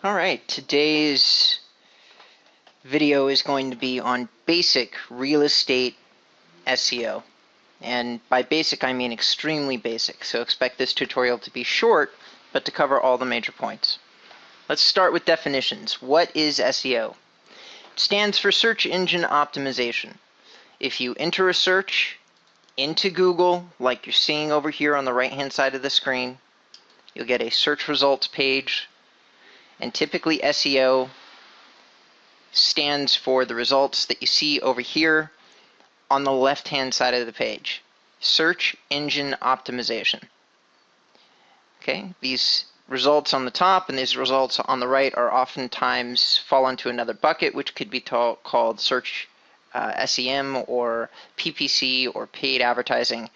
Alright, today's video is going to be on basic real estate SEO. And by basic I mean extremely basic, so expect this tutorial to be short, but to cover all the major points. Let's start with definitions. What is SEO? It stands for search engine optimization. If you enter a search into Google, like you're seeing over here on the right hand side of the screen, you'll get a search results page. And typically SEO stands for the results that you see over here on the left hand side of the page. Search engine optimization. Okay, these results on the top and these results on the right are oftentimes fall into another bucket, which could be called search SEM or PPC or paid advertising.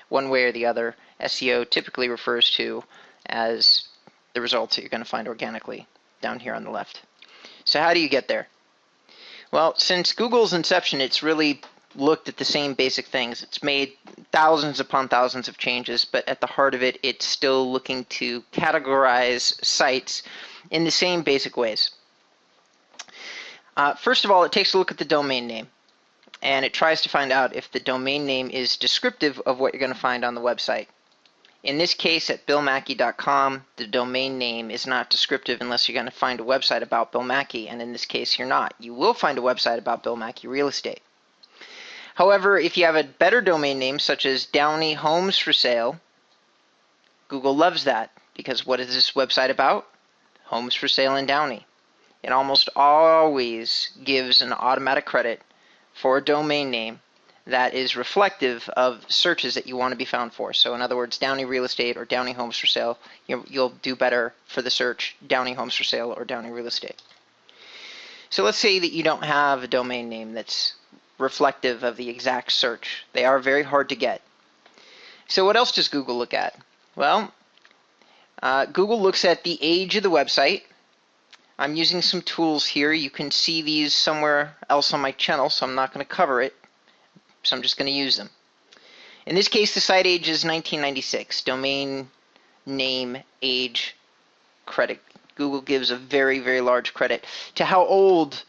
One way or the other, SEO typically refers to as the results that you're going to find organically down here on the left. So how do you get there? Well, since Google's inception, it's really looked at the same basic things. It's made thousands upon thousands of changes, but at the heart of it, it's still looking to categorize sites in the same basic ways. First of all, it takes a look at the domain name, and it tries to find out if the domain name is descriptive of what you're going to find on the website. In this case, at billmackey.com, the domain name is not descriptive unless you're going to find a website about Bill Mackey, and in this case, you're not. You will find a website about Bill Mackey Real Estate. However, if you have a better domain name, such as Downey Homes for Sale, Google loves that, because what is this website about? Homes for sale in Downey. It almost always gives an automatic credit for a domain name that is reflective of searches that you want to be found for. So in other words, Downey Real Estate or Downey Homes for Sale, you'll do better for the search Downey Homes for Sale or Downey Real Estate. So let's say that you don't have a domain name that's reflective of the exact search. They are very hard to get. So what else does Google look at? Well, Google looks at the age of the website. I'm using some tools here. You can see these somewhere else on my channel, so I'm not going to cover it. So I'm just going to use them. In this case, the site age is 1996. Domain name age credit. Google gives a very, very large credit to how old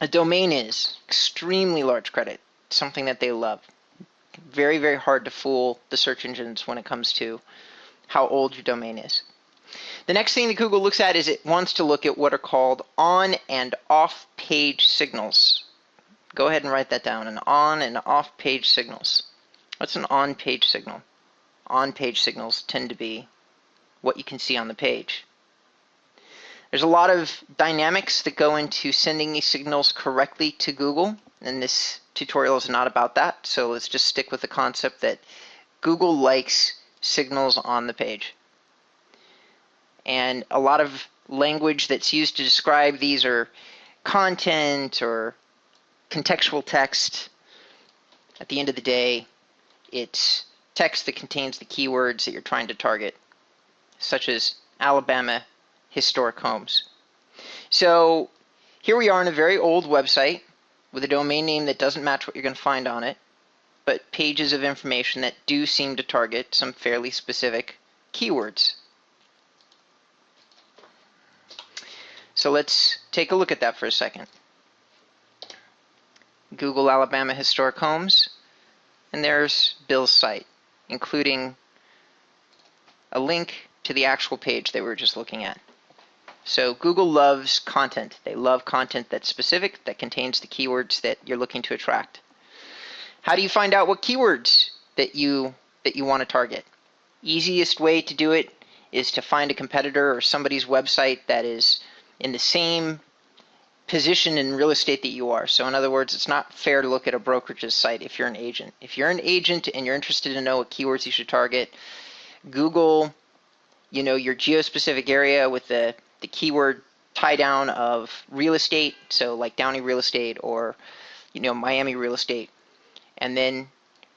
a domain is. Extremely large credit. Something that they love. Very, very hard to fool the search engines when it comes to how old your domain is. The next thing that Google looks at is it wants to look at what are called on and off page signals. Go ahead and write that down. An on and off page signals. What's an on page signal? On page signals tend to be what you can see on the page. There's a lot of dynamics that go into sending these signals correctly to Google, and this tutorial is not about that, so let's just stick with the concept that Google likes signals on the page. And a lot of language that's used to describe these are content or contextual text. At the end of the day, it's text that contains the keywords that you're trying to target, such as Alabama historic homes. So here we are on a very old website with a domain name that doesn't match what you're going to find on it, but pages of information that do seem to target some fairly specific keywords. So let's take a look at that for a second. Google Alabama historic homes, and there's Bill's site, including a link to the actual page that we were just looking at. So Google loves content. They love content that's specific, that contains the keywords that you're looking to attract. How do you find out what keywords that you want to target? Easiest way to do it is to find a competitor or somebody's website that is in the same position in real estate that you are. So in other words, it's not fair to look at a brokerage's site if you're an agent. If you're an agent and you're interested to know what keywords you should target, Google, your geospecific area with the keyword tie down of real estate, so like Downey Real Estate or Miami Real Estate. And then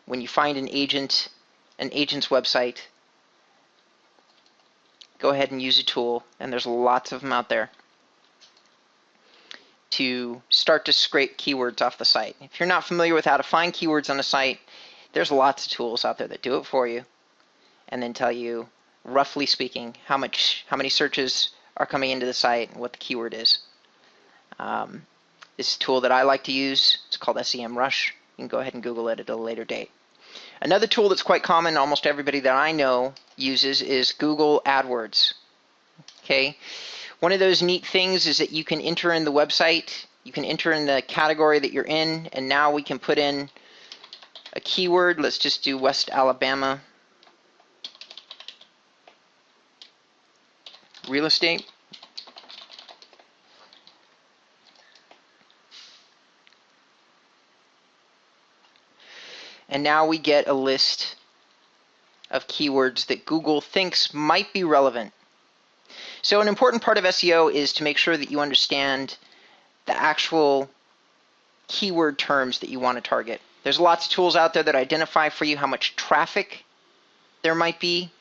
when you find an agent's website, go ahead and use a tool, and there's lots of them out there, to start to scrape keywords off the site. If you're not familiar with how to find keywords on a site, there's lots of tools out there that do it for you and then tell you, roughly speaking, how many searches are coming into the site and what the keyword is. This is a tool that I like to use. It's called SEMrush. You can go ahead and Google it at a later date. Another tool that's quite common, almost everybody that I know uses, is Google AdWords. Okay, one of those neat things is that you can enter in the website, you can enter in the category that you're in, and now we can put in a keyword. Let's just do West Alabama real estate. And now we get a list of keywords that Google thinks might be relevant. So an important part of SEO is to make sure that you understand the actual keyword terms that you want to target. There's lots of tools out there that identify for you how much traffic there might be.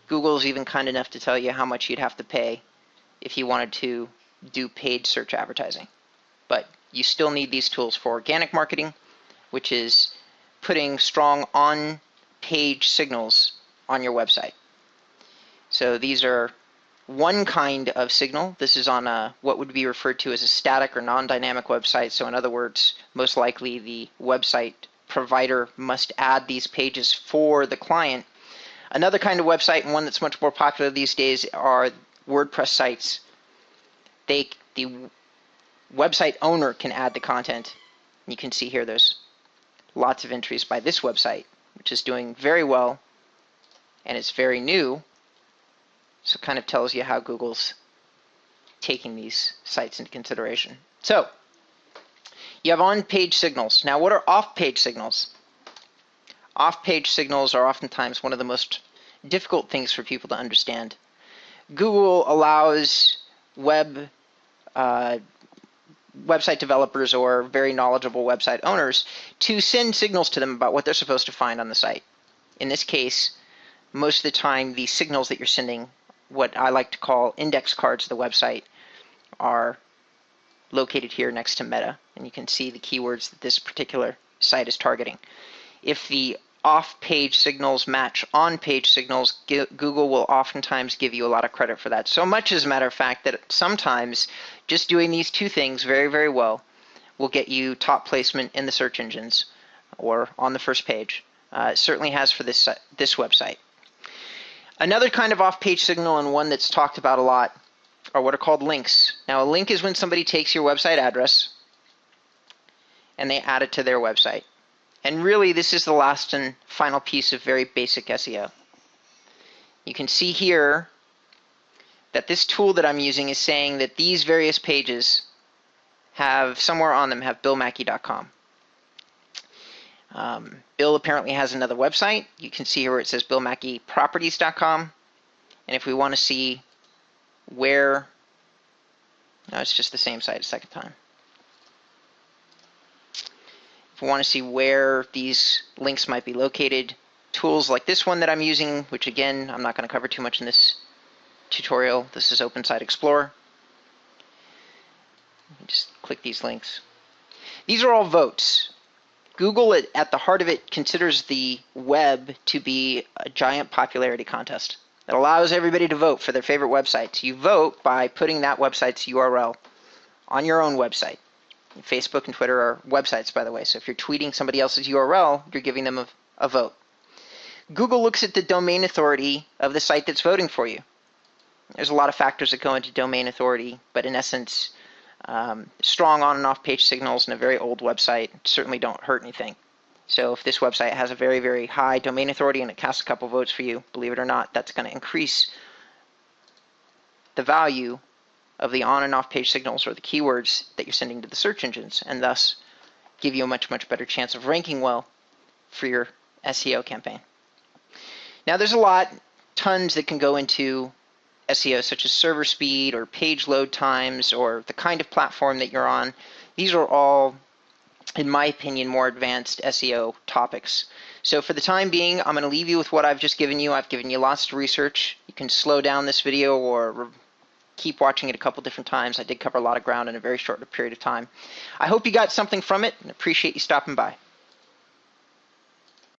Google's even kind enough to tell you how much you'd have to pay if you wanted to do paid search advertising. But you still need these tools for organic marketing, which is putting strong on-page signals on your website. So these are one kind of signal. This is on what would be referred to as a static or non-dynamic website. So in other words, most likely the website provider must add these pages for the client. Another kind of website, and one that's much more popular these days, are WordPress sites. The website owner can add the content. You can see here there's lots of entries by this website, which is doing very well, and it's very new. So it kind of tells you how Google's taking these sites into consideration. So you have on-page signals. Now, what are off-page signals? Off-page signals are oftentimes one of the most difficult things for people to understand. Google allows website developers or very knowledgeable website owners to send signals to them about what they're supposed to find on the site. In this case, most of the time, the signals that you're sending, what I like to call index cards to the website, are located here next to meta, and you can see the keywords that this particular site is targeting. If the off-page signals match on-page signals, Google will oftentimes give you a lot of credit for that. So much, as a matter of fact, that sometimes just doing these two things very, very well will get you top placement in the search engines or on the first page. It certainly has for this website. Another kind of off-page signal, and one that's talked about a lot, are what are called links. Now, a link is when somebody takes your website address and they add it to their website. And really, this is the last and final piece of very basic SEO. You can see here that this tool that I'm using is saying that these various pages have, somewhere on them, have billmackey.com. Bill apparently has another website. You can see here where it says billmackeyproperties.com. And if we want to see where, no, it's just the same site a second time. If we want to see where these links might be located, tools like this one that I'm using, which again, I'm not going to cover too much in this tutorial. This is Open Site Explorer. Just click these links. These are all votes. Google, at the heart of it, considers the web to be a giant popularity contest. It allows everybody to vote for their favorite websites. You vote by putting that website's URL on your own website. Facebook and Twitter are websites, by the way, so if you're tweeting somebody else's URL, you're giving them a vote. Google looks at the domain authority of the site that's voting for you. There's a lot of factors that go into domain authority, but in essence, strong on and off page signals in a very old website certainly don't hurt anything. So if this website has a very, very high domain authority and it casts a couple votes for you, believe it or not, that's going to increase the value of the on and off page signals or the keywords that you're sending to the search engines, and thus give you a much, much better chance of ranking well for your SEO campaign. Now there's tons that can go into SEO, such as server speed or page load times or the kind of platform that you're on. These are all, in my opinion, more advanced SEO topics. So for the time being, I'm going to leave you with what I've just given you. I've given you lots to research. You can slow down this video or keep watching it a couple different times. I did cover a lot of ground in a very short period of time. I hope you got something from it and appreciate you stopping by.